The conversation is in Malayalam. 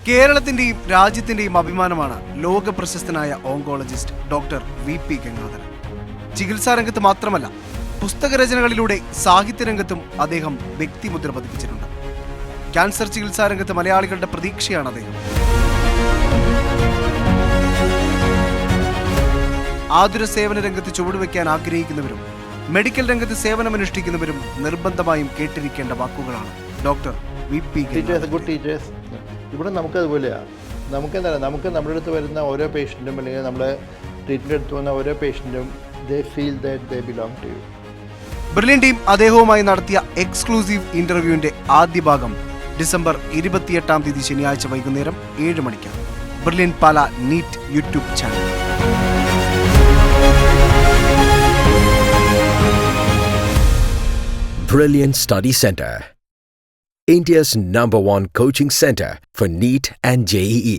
കേരളത്തിന്റെയും രാജ്യത്തിന്റെയും അഭിമാനമാണ് ലോക പ്രശസ്തനായ ഓങ്കോളജിസ്റ്റ് ഡോക്ടർ വി.പി. ഗംഗാധരൻ. ചികിത്സാരംഗത്ത് മാത്രമല്ല, പുസ്തകരചനകളിലൂടെ സാഹിത്യരംഗത്തും അദ്ദേഹം വ്യക്തിമുദ്ര പതിപ്പിച്ചിട്ടുണ്ട്. ക്യാൻസർ ചികിത്സാരംഗത്ത് മലയാളികളുടെ പ്രതീക്ഷയാണ് അദ്ദേഹം. ആതുര സേവന രംഗത്ത് ചുവടുവെക്കാൻ ആഗ്രഹിക്കുന്നവരും മെഡിക്കൽ രംഗത്ത് സേവനമനുഷ്ഠിക്കുന്നവരും നിർബന്ധമായും കേട്ടിരിക്കേണ്ട വാക്കുകളാണ് ഡോക്ടർ വി.പി. ഗംഗാധരൻ. ഇവിടെ നമുക്കതുപോലെയാണ്. നമുക്ക് നമ്മുടെ അടുത്ത് വരുന്ന ഓരോ പേഷ്യൻറ്റും അല്ലെങ്കിൽ നമ്മളെ ട്രീറ്റ്മെൻറ്റ് എടുത്ത് വന്ന ഓരോ പേഷ്യൻറ്റും they feel that they belong to you. Brilliant team അദ്ദേഹവുമായി നടത്തിയ എക്സ്ക്ലൂസീവ് ഇന്റർവ്യൂവിന്റെ ആദ്യ ഭാഗം ഡിസംബർ 28 ശനിയാഴ്ച വൈകുന്നേരം 7 മണിക്ക് brilliant Pala NEET YouTube channel. Brilliant Study Center, India's #1 coaching center for NEET and JEE.